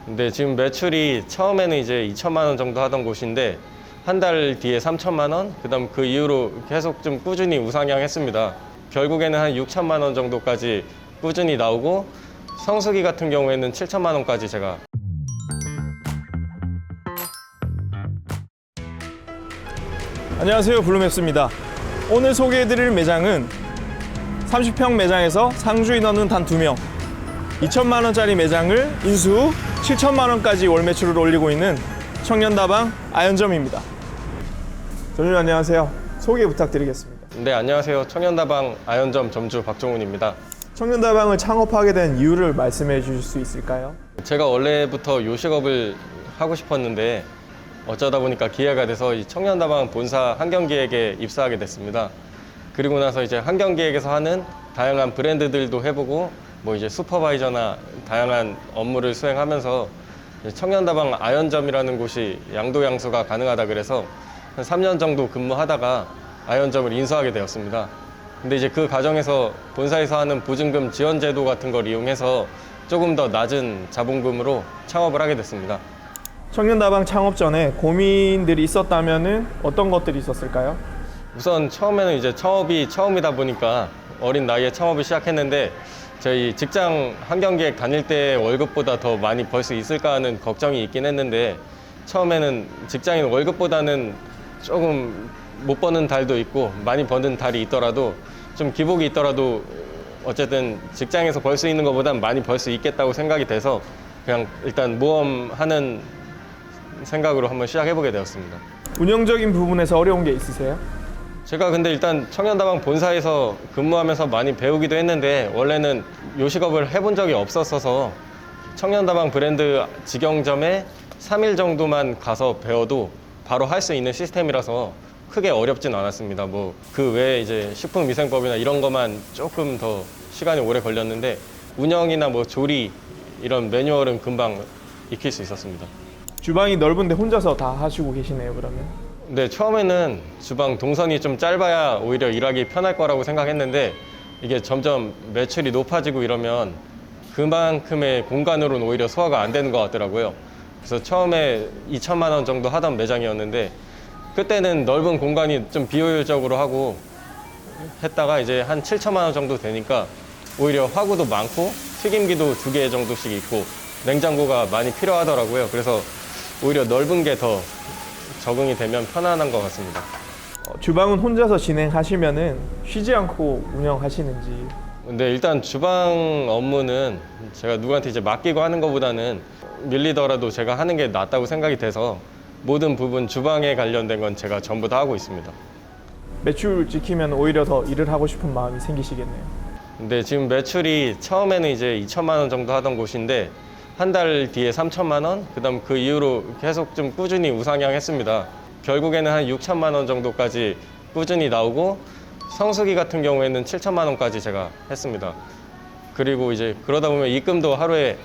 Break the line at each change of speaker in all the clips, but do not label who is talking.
근데 지금 매출이 처음에는 이제 2천만 원 정도 하던 곳인데 한 달 뒤에 3천만 원, 그다음 그 이후로 계속 좀 꾸준히 우상향했습니다. 결국에는 한 6천만 원 정도까지 꾸준히 나오고 성수기 같은 경우에는 7천만 원까지 제가.
안녕하세요, 블루맵스입니다. 오늘 소개해드릴 매장은 30평 매장에서 상주 인원은 단 2명, 2천만 원짜리 매장을 인수 후 7천만 원까지 월 매출을 올리고 있는 청년다방 아현점입니다. 점주님 안녕하세요. 소개 부탁드리겠습니다.
네, 안녕하세요. 청년다방 아현점 점주 박종훈입니다.
청년다방을 창업하게 된 이유를 말씀해 주실 수 있을까요?
제가 원래부터 요식업을 하고 싶었는데 어쩌다 보니까 기회가 돼서 이 청년다방 본사 한경기획에 입사하게 됐습니다. 그리고 나서 이제 한경기획에서 하는 다양한 브랜드들도 해보고 뭐 이제 슈퍼바이저나 다양한 업무를 수행하면서 청년다방 아현점이라는 곳이 양도양수가 가능하다 그래서 한 3년 정도 근무하다가 아현점을 인수하게 되었습니다. 근데 이제 그 과정에서 본사에서 하는 보증금 지원 제도 같은 걸 이용해서 조금 더 낮은 자본금으로 창업을 하게 됐습니다.
청년다방 창업 전에 고민들이 있었다면은 어떤 것들이 있었을까요?
우선 처음에는 이제 창업이 처음이다 보니까 어린 나이에 창업을 시작했는데 저희 직장 한경기획 다닐 때 월급보다 더 많이 벌 수 있을까 하는 걱정이 있긴 했는데 처음에는 직장인 월급보다는 조금 못 버는 달도 있고 많이 버는 달이 있더라도 좀 기복이 있더라도 어쨌든 직장에서 벌 수 있는 것보단 많이 벌 수 있겠다고 생각이 돼서 그냥 일단 모험하는 생각으로 한번 시작해보게 되었습니다.
운영적인 부분에서 어려운 게 있으세요?
제가 근데 일단 청년다방 본사에서 근무하면서 많이 배우기도 했는데 원래는 요식업을 해본 적이 없었어서 청년다방 브랜드 직영점에 3일 정도만 가서 배워도 바로 할 수 있는 시스템이라서 크게 어렵진 않았습니다. 뭐 그 외에 이제 식품위생법이나 이런 것만 조금 더 시간이 오래 걸렸는데 운영이나 뭐 조리 이런 매뉴얼은 금방 익힐 수 있었습니다.
주방이 넓은데 혼자서 다 하시고 계시네요, 그러면?
네, 처음에는 주방 동선이 좀 짧아야 오히려 일하기 편할 거라고 생각했는데 이게 점점 매출이 높아지고 이러면 그만큼의 공간으로는 오히려 소화가 안 되는 것 같더라고요. 그래서 처음에 2천만 원 정도 하던 매장이었는데 그때는 넓은 공간이 좀 비효율적으로 하고 했다가 이제 한 7천만 원 정도 되니까 오히려 화구도 많고 튀김기도 2개 정도씩 있고 냉장고가 많이 필요하더라고요. 그래서 오히려 넓은 게 더 적응이 되면 편안한 것 같습니다.
주방은 혼자서 진행하시면은 쉬지 않고 운영하시는지.
근데 일단 주방 업무는 제가 누구한테 이제 맡기고 하는 것보다는 밀리더라도 제가 하는 게 낫다고 생각이 돼서 모든 부분 주방에 관련된 건 제가 전부 다 하고 있습니다.
매출 지키면 오히려 더 일을 하고 싶은 마음이 생기시겠네요.
근데 지금 매출이 처음에는 이제 2천만 원 정도 하던 곳인데 한 달 뒤에 3천만 원, 그다음 그 이후로 계속 좀 꾸준히 우상향했습니다. 결국에는 한 6천만 원 정도까지 꾸준히 나오고 성수기 같은 경우에는 7천만 원까지 제가 했습니다. 그리고 이제 그러다 보면 입금도 하루에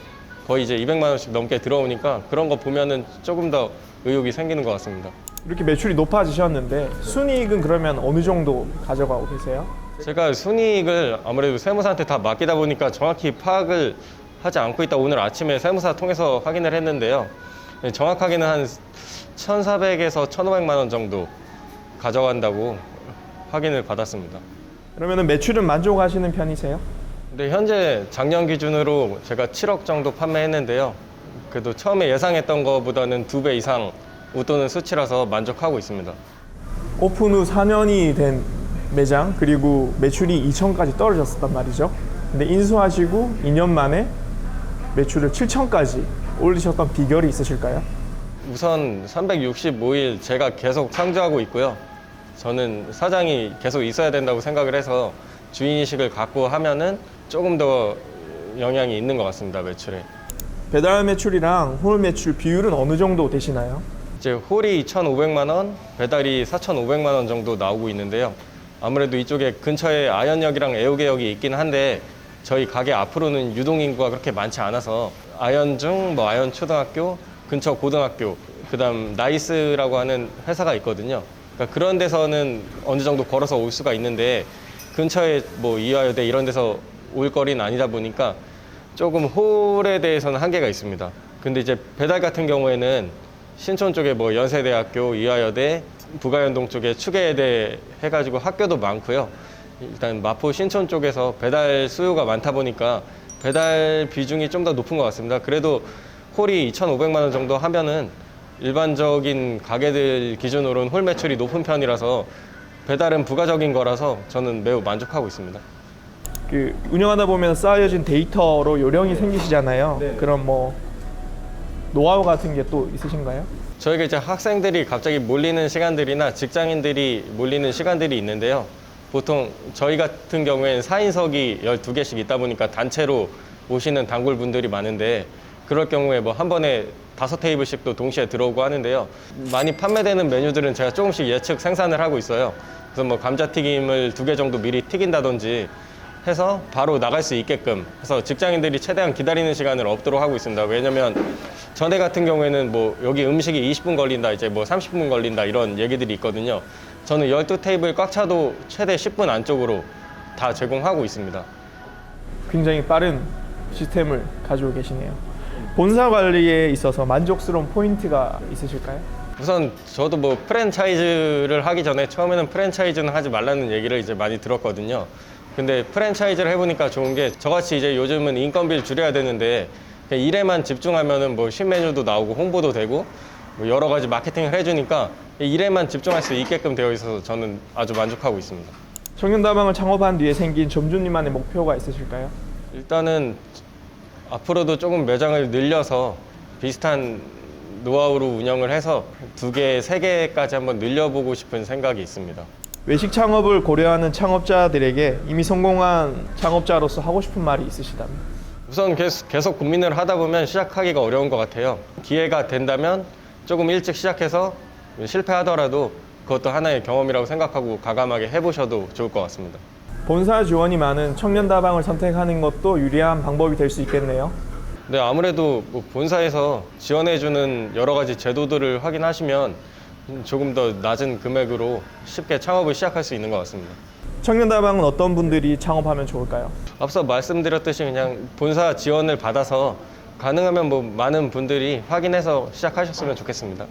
거의 이제 200만 원씩 넘게 들어오니까 그런 거 보면은 조금 더 의욕이 생기는 것 같습니다.
이렇게 매출이 높아지셨는데 순이익은 그러면 어느 정도 가져가고 계세요?
제가 순이익을 아무래도 세무사한테 다 맡기다 보니까 정확히 파악을 하지 않고 있다 오늘 아침에 세무사 통해서 확인을 했는데요. 정확하게는 한 1,400에서 1,500만 원 정도 가져간다고 확인을 받았습니다.
그러면 매출은 만족하시는 편이세요?
근데 현재 작년 기준으로 제가 7억 정도 판매했는데요. 그래도 처음에 예상했던 것보다는 2배 이상 웃도는 수치라서 만족하고 있습니다.
오픈 후 4년이 된 매장 그리고 매출이 2천까지 떨어졌단 말이죠. 근데 인수하시고 2년 만에 매출을 7천까지 올리셨던 비결이 있으실까요?
우선 365일 제가 계속 창조하고 있고요. 저는 사장이 계속 있어야 된다고 생각을 해서 주인의식을 갖고 하면은 조금 더 영향이 있는 것 같습니다, 매출에.
배달 매출이랑 홀 매출 비율은 어느 정도 되시나요?
이제 홀이 2,500만 원, 배달이 4,500만 원 정도 나오고 있는데요. 아무래도 이쪽에 근처에 아현역이랑 애호개역이 있긴 한데 저희 가게 앞으로는 유동인구가 그렇게 많지 않아서 아현중, 뭐 아현초등학교, 근처 고등학교, 그다음 나이스라고 하는 회사가 있거든요. 그러니까 그런 데서는 어느 정도 걸어서 올 수가 있는데 근처에 뭐 이화여대 이런 데서 올 거리는 아니다 보니까 조금 홀에 대해서는 한계가 있습니다. 근데 이제 배달 같은 경우에는 신촌 쪽에 뭐 연세대학교, 이화여대, 부가연동 쪽에 추계대 해가지고 학교도 많고요. 일단 마포 신촌 쪽에서 배달 수요가 많다 보니까 배달 비중이 좀 더 높은 것 같습니다. 그래도 홀이 2,500만 원 정도 하면은 일반적인 가게들 기준으로는 홀 매출이 높은 편이라서 배달은 부가적인 거라서 저는 매우 만족하고 있습니다.
그 운영하다 보면 쌓여진 데이터로 요령이 생기시잖아요.
네.
그럼 뭐 노하우 같은 게 또 있으신가요?
저희가 이제 학생들이 갑자기 몰리는 시간들이나 직장인들이 몰리는 시간들이 있는데요. 보통 저희 같은 경우에는 4인석이 12개씩 있다 보니까 단체로 오시는 단골분들이 많은데 그럴 경우에 뭐 한 번에 5테이블씩도 동시에 들어오고 하는데요. 많이 판매되는 메뉴들은 제가 조금씩 예측 생산을 하고 있어요. 그래서 뭐 감자튀김을 2개 정도 미리 튀긴다든지 해서 바로 나갈 수 있게끔 해서 직장인들이 최대한 기다리는 시간을 없도록 하고 있습니다. 왜냐면 전에 같은 경우에는 뭐 여기 음식이 20분 걸린다, 이제 뭐 30분 걸린다 이런 얘기들이 있거든요. 저는 12테이블 꽉 차도 최대 10분 안쪽으로 다 제공하고 있습니다.
굉장히 빠른 시스템을 가지고 계시네요. 본사 관리에 있어서 만족스러운 포인트가 있으실까요?
우선 저도 뭐 프랜차이즈를 하기 전에 처음에는 프랜차이즈는 하지 말라는 얘기를 이제 많이 들었거든요. 근데 프랜차이즈를 해보니까 좋은 게 저같이 이제 요즘은 인건비를 줄여야 되는데 그냥 일에만 집중하면은 뭐 신메뉴도 나오고 홍보도 되고 뭐 여러 가지 마케팅을 해주니까 일에만 집중할 수 있게끔 되어 있어서 저는 아주 만족하고 있습니다.
청년다방을 창업한 뒤에 생긴 점주님만의 목표가 있으실까요?
일단은 앞으로도 조금 매장을 늘려서 비슷한 노하우로 운영을 해서 2개, 3개까지 한번 늘려보고 싶은 생각이 있습니다.
외식 창업을 고려하는 창업자들에게 이미 성공한 창업자로서 하고 싶은 말이 있으시다면?
우선 계속 고민을 하다 보면 시작하기가 어려운 것 같아요. 기회가 된다면 조금 일찍 시작해서 실패하더라도 그것도 하나의 경험이라고 생각하고 과감하게 해보셔도 좋을 것 같습니다.
본사 지원이 많은 청년다방을 선택하는 것도 유리한 방법이 될 수 있겠네요.
네, 아무래도 뭐 본사에서 지원해주는 여러 가지 제도들을 확인하시면 조금 더 낮은 금액으로 쉽게 창업을 시작할 수 있는 것 같습니다.
청년다방은 어떤 분들이 창업하면 좋을까요?
앞서 말씀드렸듯이 그냥 본사 지원을 받아서 가능하면 뭐 많은 분들이 확인해서 시작하셨으면 좋겠습니다.